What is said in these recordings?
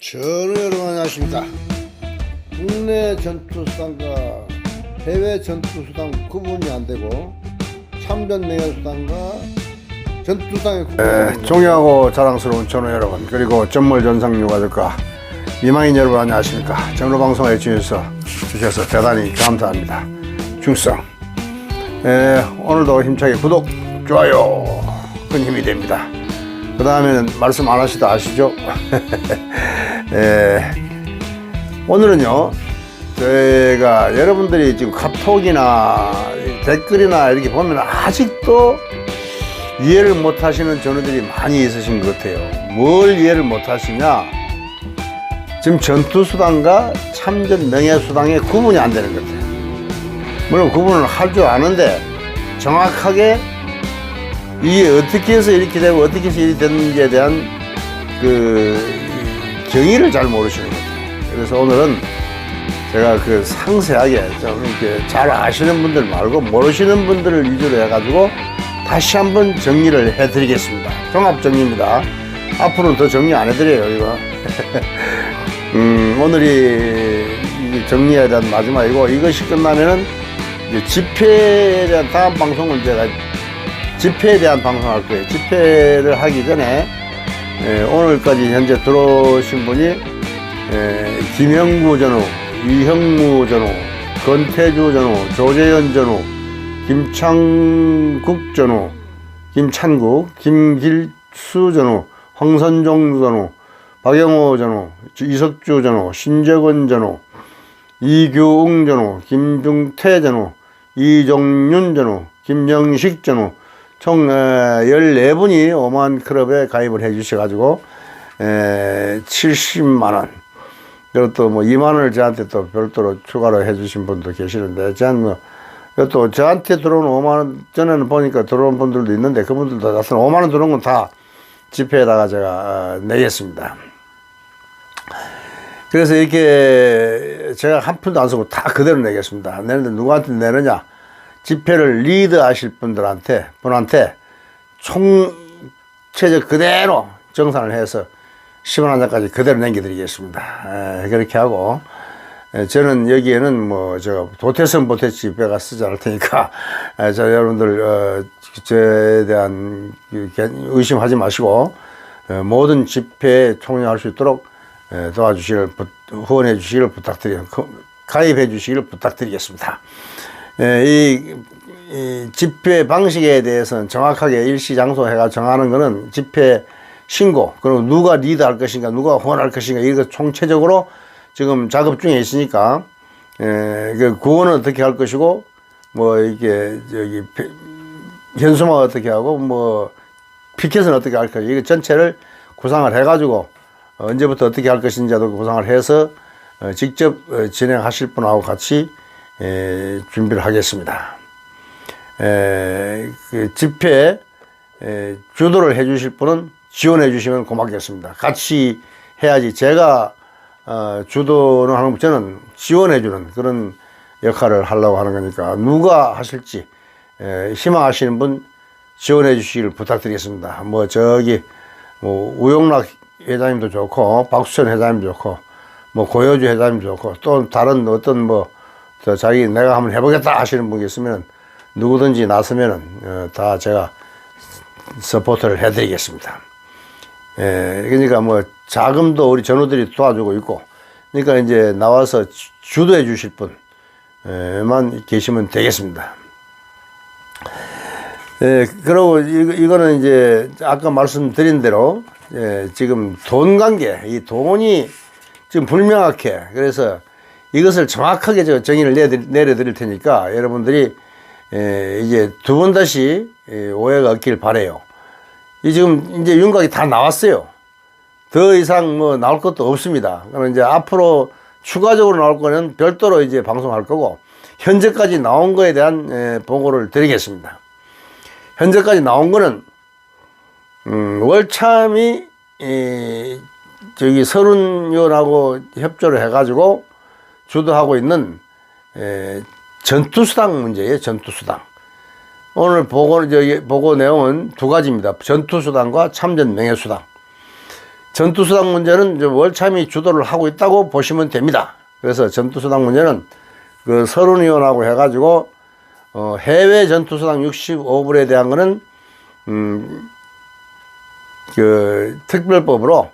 전우 여러분 안녕하십니까. 국내 전투수단과 해외 전투수단 구분이 안되고 참전 명예수단과 전투수단의 구분이 존경하고 자랑스러운 전우 여러분, 그리고 전몰전상 유가족과 미망인 여러분 안녕하십니까. 전우방송에 주셔서 대단히 감사합니다. 충성. 오늘도 힘차게 구독, 좋아요 큰 힘이 됩니다. 그 다음에는 말씀 안 하시도 아시죠? 오늘은요, 제가 여러분들이 지금 카톡이나 댓글이나 이렇게 보면 아직도 이해를 못 하시는 전우들이 많이 있으신 것 같아요. 뭘 이해를 못 하시냐? 지금 전투수단과 참전 명예수당의 구분이 안 되는 것 같아요. 물론 구분을 할 줄 아는데 정확하게 이게 어떻게 해서 이렇게 되고 어떻게 해서 이렇게 됐는지에 대한 그 경위를 잘 모르시는 것 같아요. 그래서 오늘은 제가 그 상세하게 좀 이렇게 잘 아시는 분들 말고 모르시는 분들을 위주로 해가지고 다시 한번 정리를 해드리겠습니다. 종합 정리입니다. 앞으로는 더 정리 안 해드려요, 이거. 오늘이 정리해야 대한 마지막이고, 이것이 끝나면은 이제 집회에 대한 다음 방송은 제가 집회에 대한 방송할 거예요. 집회를 하기 전에 오늘까지 현재 들어오신 분이 김영구 전우, 이형무 전우, 권태주 전우, 조재현 전우, 김창국 전우, 김찬국, 김길수 전우, 황선종 전우, 박영호 전우, 이석주 전우, 신재권 전우, 이규웅 전우, 김중태 전우, 이종윤 전우, 김영식 전우, 총 14분이 오만 클럽에 가입을 해 주셔가지고 70만원, 그리고 또 뭐 2만원을 저한테 또 별도로 추가로 해 주신 분도 계시는데, 저는 또 저한테 들어온 5만원, 전에는 보니까 들어온 분들도 있는데 그분들도 다 5만원 들어온 건 다 집회에다가 제가 내겠습니다. 그래서 이렇게 제가 한 푼도 안 쓰고 다 그대로 내겠습니다. 내는데 누구한테 내느냐? 집회를 리드하실 분한테 총체적 그대로 정산을 해서 10원 한 장까지 그대로 남겨드리겠습니다. 그렇게 하고, 저는 여기에는 뭐 제가 도태성 보태 집회가 쓰지 않을 테니까 저 여러분들 저에 대한 의심하지 마시고 모든 집회에 총영할 수 있도록 후원해 주시기를 가입해 주시기를 부탁드리겠습니다. 이 집회 방식에 대해서는 정확하게 일시 장소 해가 정하는 거는 집회 신고, 그리고 누가 리드할 것인가, 누가 후원할 것인가, 이거 총체적으로 지금 작업 중에 있으니까, 그 구원은 어떻게 할 것이고, 뭐 이게 저기 현수막 어떻게 하고, 뭐 피켓은 어떻게 할 것인가, 이거 전체를 구상을 해가지고 언제부터 어떻게 할 것인지도 구상을 해서 직접 진행하실 분하고 같이 준비를 하겠습니다. 그 집회 주도를 해 주실 분은 지원해 주시면 고맙겠습니다. 같이 해야지, 제가 주도는 하는 것, 저는 지원해 주는 그런 역할을 하려고 하는 거니까 누가 하실지 희망하시는 분 지원해 주시기를 부탁드리겠습니다. 뭐 저기 뭐 우용락 회장님도 좋고, 박수천 회장님도 좋고, 뭐 고효주 회장님도 좋고, 또 다른 어떤 뭐 자기 내가 한번 해보겠다 하시는 분이 있으면 누구든지 나서면은 다 제가 서포트를 해드리겠습니다. 그러니까 뭐 자금도 우리 전우들이 도와주고 있고, 그러니까 이제 나와서 주도해 주실 분만 계시면 되겠습니다. 그리고 이거는 이제 아까 말씀드린 대로 지금 돈 관계, 이 돈이 지금 불명확해. 그래서 이것을 정확하게 제가 정의를 내려드릴 테니까 여러분들이 이제 두 번 다시 오해가 없길 바래요. 이 지금 이제 윤곽이 다 나왔어요. 더 이상 뭐 나올 것도 없습니다. 그럼 이제 앞으로 추가적으로 나올 거는 별도로 이제 방송할 거고, 현재까지 나온 거에 대한 보고를 드리겠습니다. 현재까지 나온 거는 월참이 저기 서른요하고 협조를 해가지고 주도하고 있는 전투수당 문제예요. 전투수당. 오늘 보고 내용은 두 가지입니다. 전투수당과 참전 명예수당. 전투수당 문제는 이제 월참이 주도를 하고 있다고 보시면 됩니다. 그래서 전투수당 문제는 그 서른위원하고 해가지고 해외 전투수당 65불에 대한 거는 그 특별법으로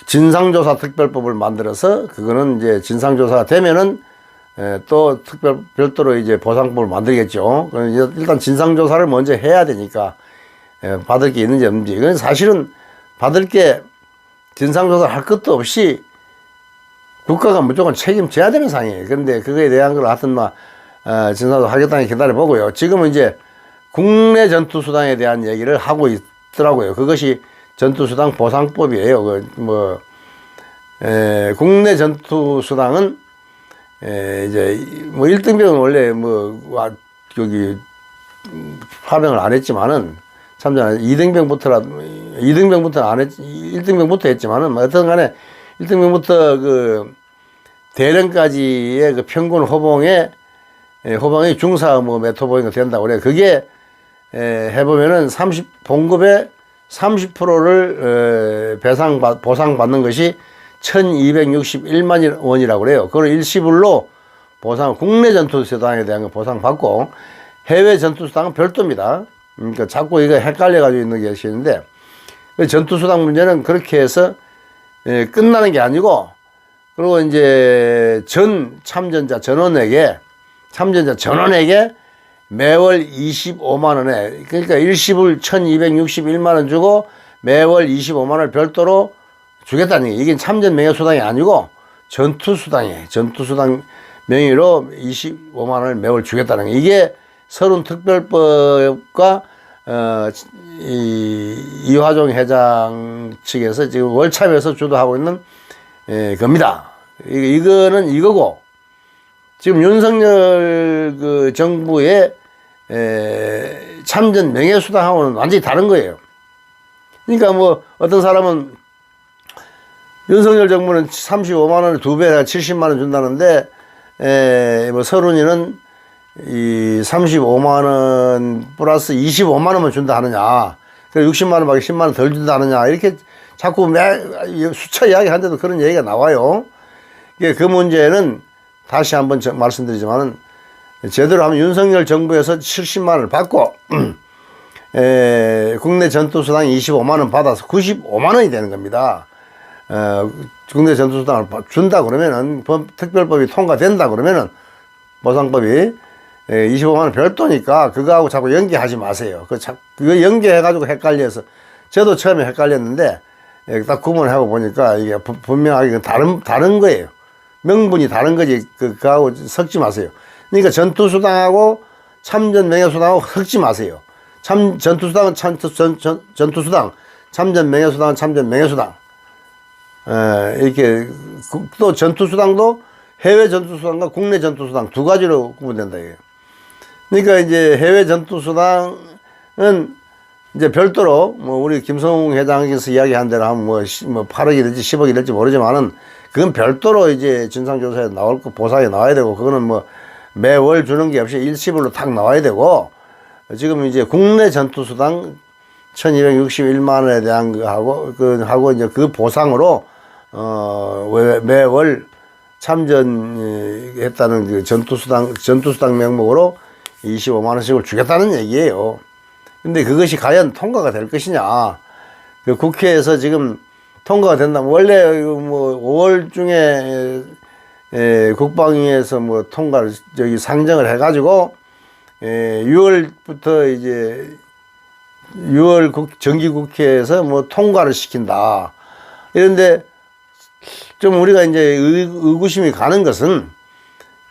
진상조사 특별법을 만들어서 그거는 이제 진상조사가 되면은 또 별도로 이제 보상법을 만들겠죠. 일단 진상조사를 먼저 해야 되니까 받을 게 있는지 없는지. 이건 사실은 받을 게 진상조사를 할 것도 없이 국가가 무조건 책임져야 되는 상황이에요. 그런데 그거에 대한 걸 하여튼 진상조사 하겠다니 기다려보고요. 지금은 이제 국내 전투수당에 대한 얘기를 하고 있더라고요. 그것이 전투수당 보상법이에요. 국내 전투수당은 이제 뭐 1등병은 원래 여기 파병을 안 했지만은 참전 2등병부터는 안 했, 1등병부터 했지만은 어떤 간에 1등병부터 그 대령까지의 그 평균 호봉이 중사 몇 호봉이 된다고 그래요. 그게 해보면은 봉급의 30%를 보상받는 것이 1261만 원이라고 그래요. 그걸 일시불로 국내 전투수당에 대한 보상받고 해외 전투수당은 별도입니다. 그러니까 자꾸 이거 헷갈려가지고 있는 게 계시는데, 전투수당 문제는 그렇게 해서 끝나는 게 아니고, 그리고 이제 참전자 전원에게 매월 25만원에, 그러니까 일시불 1261만원 주고 매월 25만원을 별도로 주겠다는 게, 이게 참전 명예수당이 아니고 전투수당이에요. 전투수당 명의로 25만원을 매월 주겠다는 게, 이게 서른특별법과 이화종 회장 측에서 지금 월참에서 주도하고 있는 겁니다. 이거는 이거고, 지금 윤석열 그 정부의 참전 명예수당하고는 완전히 다른 거예요. 그러니까 뭐 어떤 사람은 윤석열 정부는 35만원을 2배라 70만원 준다는데 뭐 서른이는 이 35만원 플러스 25만원만 준다 하느냐, 60만원밖에 10만원 덜 준다 하느냐, 이렇게 자꾸 수차 이야기 하는데도 그런 얘기가 나와요. 그 문제는 다시 한번 말씀드리지만은, 제대로 하면 윤석열 정부에서 70만원을 받고 국내 전투수당 25만원 받아서 95만원이 되는 겁니다. 국내 전투수당을 준다 그러면은, 특별법이 통과된다 그러면은 보상법이 25만원 별도니까 그거하고 자꾸 연계하지 마세요. 그거 연계해가지고 헷갈려서, 저도 처음에 헷갈렸는데 딱 구분하고 보니까 이게 분명하게 다른 거예요. 명분이 다른 거지. 그거하고 섞지 마세요. 그러니까 전투수당하고 참전 명예수당하고 섞지 마세요. 전투수당은 전투수당, 참전 명예수당은 참전 명예수당. 이렇게 또 전투수당도 해외 전투수당과 국내 전투수당 두 가지로 구분된다 이게. 그러니까 이제 해외 전투수당은 이제 별도로 뭐 우리 김성웅 회장께서 이야기한 대로 하면 뭐 8억이 될지 10억이 될지 모르지만은, 그건 별도로 이제 진상조사에 나올 거, 보상에 나와야 되고, 그거는 뭐 매월 주는 게 없이 일시불로 딱 나와야 되고, 지금 이제 국내 전투수당 1261만원에 대한 거 하고 이제 그 보상으로 매월 참전했다는 그 전투수당 명목으로 25만원씩을 주겠다는 얘기예요. 근데 그것이 과연 통과가 될 것이냐. 그 국회에서 지금 통과가 된다면, 원래 뭐 5월 중에 국방위에서 뭐 통과를 상정을 해가지고 6월부터 이제 6월 정기국회에서 뭐 통과를 시킨다. 이런데 좀 우리가 이제 의구심이 가는 것은,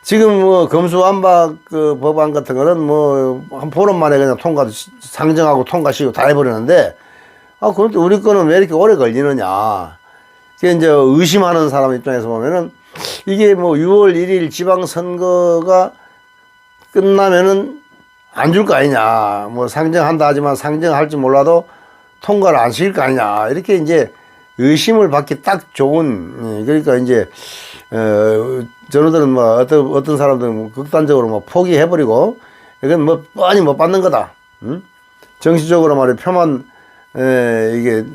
지금 뭐 검수완박 그 법안 같은 거는 뭐 한 보름 만에 그냥 상정하고 통과시키고 다 해버리는데, 그런데 우리 거는 왜 이렇게 오래 걸리느냐. 그게 이제 의심하는 사람 입장에서 보면은, 이게 뭐 6월 1일 지방선거가 끝나면은 안 줄 거 아니냐. 뭐 상정한다 하지만 상정할지 몰라도 통과를 안 시킬 거 아니냐. 이렇게 이제 의심을 받기 딱 좋은, 그러니까 이제, 저놈들은 뭐 어떤 사람들은 뭐 극단적으로 뭐 포기해버리고, 이건 뭐 뻔히 못 받는 거다. 정치적으로 말이야, 표만, 이게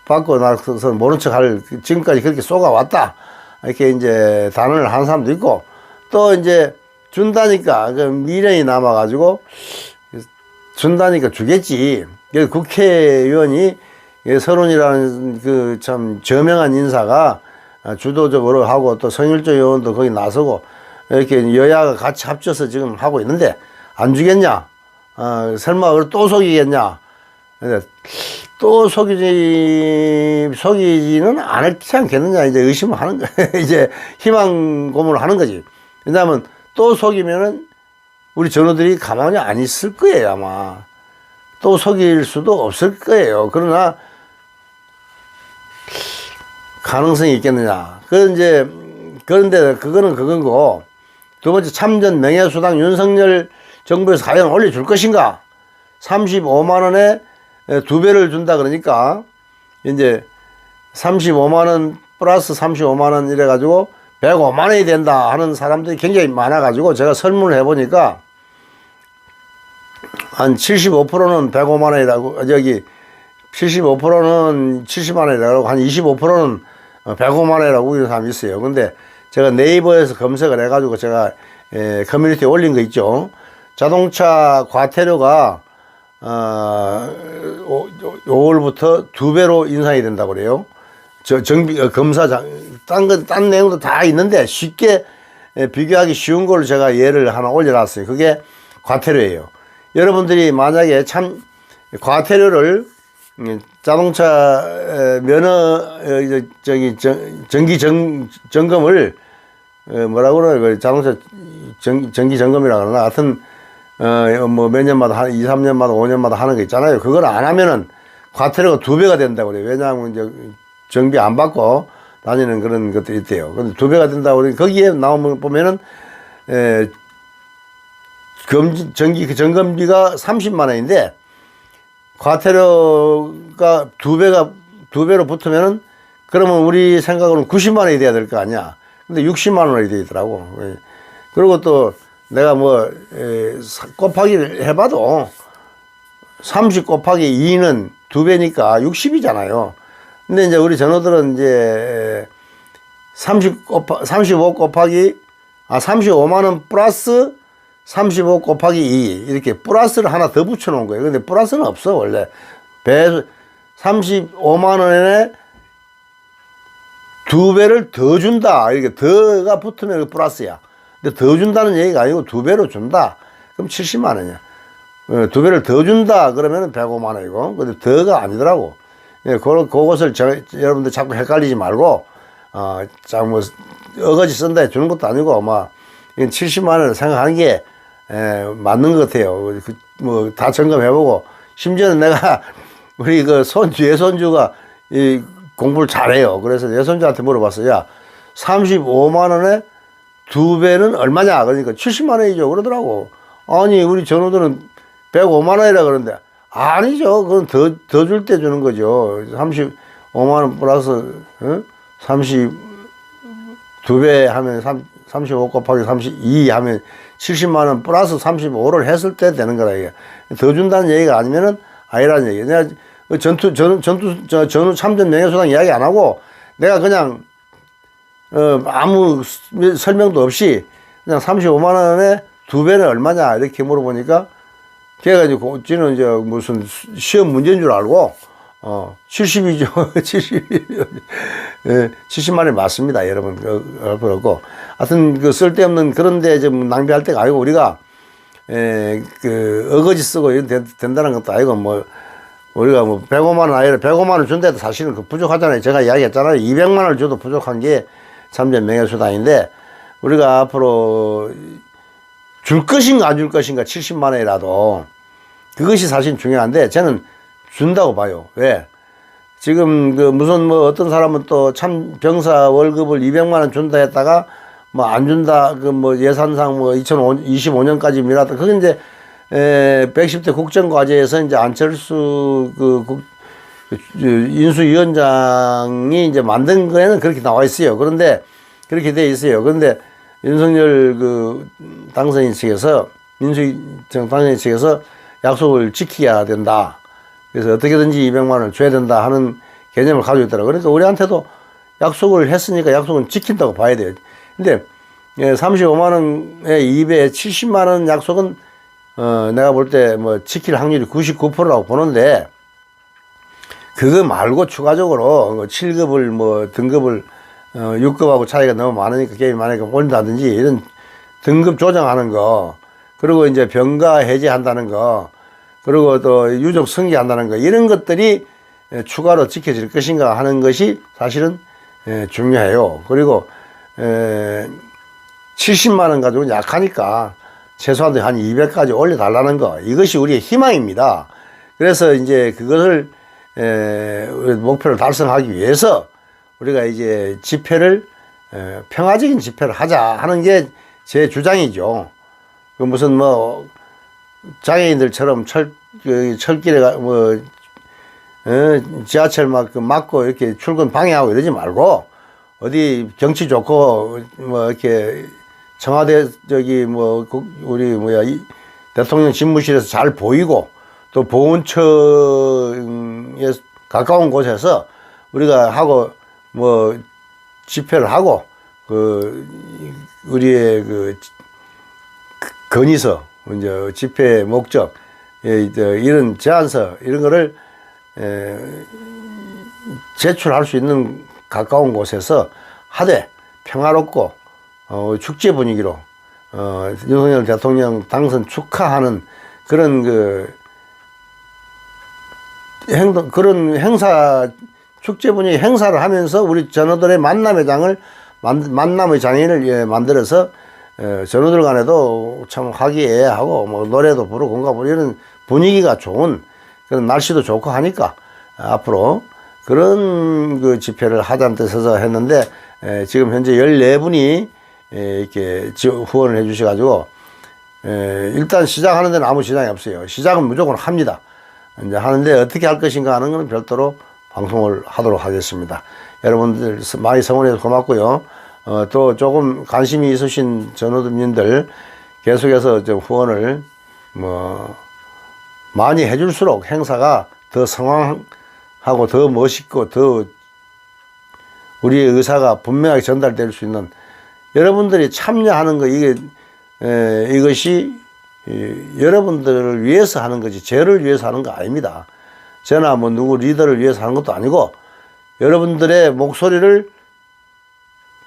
받고 나서 모른 척 할, 지금까지 그렇게 쏘가왔다. 이렇게 이제 단언을 하는 사람도 있고, 또 이제 준다니까, 그 미련이 남아가지고, 준다니까 주겠지. 그래서 국회의원이 서른이라는 그 참 저명한 인사가 주도적으로 하고 또 성일조 의원도 거기 나서고 이렇게 여야가 같이 합쳐서 지금 하고 있는데 안 주겠냐? 설마 또 속이겠냐? 또 속이지는 않지 않겠느냐? 이제 의심을 하는 거, 이제 희망 고문을 하는 거지. 왜냐하면 또 속이면은 우리 전우들이 가만히 안 있을 거예요, 아마. 또 속일 수도 없을 거예요. 그러나 가능성이 있겠느냐. 그런데 그거는 그건고, 두 번째 참전 명예수당 윤석열 정부에서 과연 올려줄 것인가? 35만원에 2배를 준다 그러니까, 이제 35만원 플러스 35만원 이래가지고 105만원이 된다 하는 사람들이 굉장히 많아가지고 제가 설문을 해보니까 한 75%는 105만원이라고, 여기 75%는 70만원이라고, 한 25%는 105만원이라고 이런 사람이 있어요. 근데 제가 네이버에서 검색을 해가지고 제가 커뮤니티에 올린 거 있죠. 자동차 과태료가 5월부터 2배로 인상이 된다고 그래요. 검사장, 딴 내용도 다 있는데 쉽게 비교하기 쉬운 걸 제가 예를 하나 올려놨어요. 그게 과태료예요. 여러분들이 만약에 참 과태료를 자동차 면허 정기 점검을 뭐라고 그러나 자동차 정기 점검이라 그러나 하여튼 뭐 몇 년마다 한 2, 3년마다 5년마다 하는 거 있잖아요. 그걸 안 하면은 과태료가 2배가 된다고 그래요. 왜냐하면 이제 정비 안 받고 다니는 그런 것들이 있대요. 근데 2배가 된다고 그러니 거기에 나오면 보면은 정기 점검비가 30만 원인데 과태료가 2배로 붙으면은 그러면 우리 생각으로는 90만 원이 돼야 될 거 아니야. 근데 60만 원이 되더라고. 그리고 또 내가 뭐 곱하기를 해봐도 30 곱하기 2는 2배니까 60이잖아요. 근데 이제 우리 전우들은 이제 35 곱하기 35만 원 플러스 35 곱하기 2 이렇게 플러스를 하나 더 붙여 놓은 거예요. 근데 플러스는 없어 원래. 35만 원에 2배를 더 준다. 이렇게 더가 붙으면 그 플러스야. 근데 더 준다는 얘기가 아니고 2배로 준다. 그럼 70만 원이야. 2배를 더 준다 그러면 105만 원이고, 근데 더가 아니더라고. 그것을 여러분들 자꾸 헷갈리지 말고, 뭐 어거지 쓴다 해 주는 것도 아니고, 막 70만 원을 생각하는 게 맞는 것 같아요. 뭐 다 점검해보고, 심지어는 내가 우리 그 외손주가 이 공부를 잘해요. 그래서 외손주한테 물어봤어요. 야, 35만 원에 2배는 얼마냐? 그러니까 70만 원이죠. 그러더라고. 아니, 우리 전우들은 105만 원이라 그러는데, 아니죠. 그건 더 줄 때 주는 거죠. 35만 원 플러스, 2배 하면 35 곱하기 32 하면 70만 원 플러스 35를 했을 때 되는 거라, 이게. 더 준다는 얘기가 아니면은 아니라는 얘기예요. 내가 전후 참전 명예수당 이야기 안 하고, 내가 그냥, 아무 설명도 없이 그냥 35만 원에 2배는 얼마냐 이렇게 물어보니까 걔가 이제 쟤는 이제 무슨 시험 문제인 줄 알고 70이죠. 70만 원이 맞습니다, 여러분. 그렇고 하여튼 그 쓸데없는 그런데 좀 낭비할 때가 아니고, 우리가 그 어거지 쓰고 이런 된다는 것도 아니고, 뭐 우리가 뭐 105만 원 아니라 105만 원 준대도 사실은 그 부족하잖아요. 제가 이야기했잖아요. 200만 원을 줘도 부족한 게 참전 명예수당인데, 우리가 앞으로 줄 것인가 안 줄 것인가 70만 원이라도 그것이 사실 중요한데, 저는 준다고 봐요. 왜? 지금 그 무슨 뭐 어떤 사람은 또 참 병사 월급을 200만 원 준다 했다가 뭐 안 준다, 그 뭐 예산상 뭐 2025년까지 미뤘다. 그게 이제 110대 국정과제에서 이제 안철수 인수위원장이 이제 만든 거에는 그렇게 나와 있어요. 그런데 그렇게 돼 있어요. 그런데 윤석열 당선인 측에서, 당선인 측에서 약속을 지켜야 된다. 그래서 어떻게든지 200만 원을 줘야 된다 하는 개념을 가지고 있더라고요. 그러니까 우리한테도 약속을 했으니까 약속은 지킨다고 봐야 돼요. 근데 35만 원의 이입에 70만 원 약속은 내가 볼 때 뭐 지킬 확률이 99%라고 보는데, 그거 말고 추가적으로 7급을 뭐 등급을 6급하고 차이가 너무 많으니까, 게임이 많으니까 올린다든지 이런 등급 조정하는 거, 그리고 이제 병가 해제한다는 거, 그리고 또 유족 승계한다는 거, 이런 것들이 추가로 지켜질 것인가 하는 것이 사실은 중요해요. 그리고 70만 원 가지고는 약하니까 최소한 한 200까지 올려달라는 거, 이것이 우리의 희망입니다. 그래서 이제 그것을 목표를 달성하기 위해서 우리가 이제 집회를 평화적인 집회를 하자 하는 게 제 주장이죠. 그 무슨 뭐 장애인들처럼 철길에 지하철 막고 이렇게 출근 방해하고 이러지 말고, 어디 경치 좋고 뭐 이렇게 청와대 우리 대통령 집무실에서 잘 보이고, 또 보훈청에 가까운 곳에서 우리가 하고 뭐 집회를 하고, 우리의 건의서, 이제 집회 목적, 이런 제안서, 이런 거를 제출할 수 있는 가까운 곳에서 하되 평화롭고 축제 분위기로 윤석열 대통령 당선 축하하는 그런 그런 행사, 축제 분위기 행사를 하면서 우리 전우들의 만남의 장을 만들어서 전우들 간에도 참 화기애애하고 뭐 노래도 부르고 공가 부르고 이런 분위기가 좋은, 그런 날씨도 좋고 하니까 앞으로 그런 집회를 하자는 뜻에서 했는데, 지금 현재 14분이 이렇게 후원을 해 주셔가지고, 일단 시작하는 데는 아무 지장이 없어요. 시작은 무조건 합니다. 이제 하는데 어떻게 할 것인가 하는 것은 별도로 방송을 하도록 하겠습니다. 여러분들 많이 성원해서 고맙고요. 또 조금 관심이 있으신 전우님들 계속해서 좀 후원을 많이 해줄수록 행사가 더 성황하고 더 멋있고 더 우리의 의사가 분명하게 전달될 수 있는, 여러분들이 참여하는 거, 이것이 여러분들을 위해서 하는 거지 저를 위해서 하는 거 아닙니다. 저나 뭐 누구 리더를 위해서 하는 것도 아니고, 여러분들의 목소리를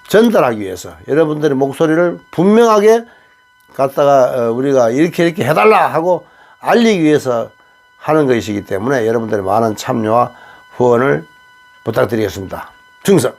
전달하기 위해서, 여러분들의 목소리를 분명하게 갖다가 우리가 이렇게 해달라 하고 알리기 위해서 하는 것이기 때문에 여러분들의 많은 참여와 후원을 부탁드리겠습니다. 충성!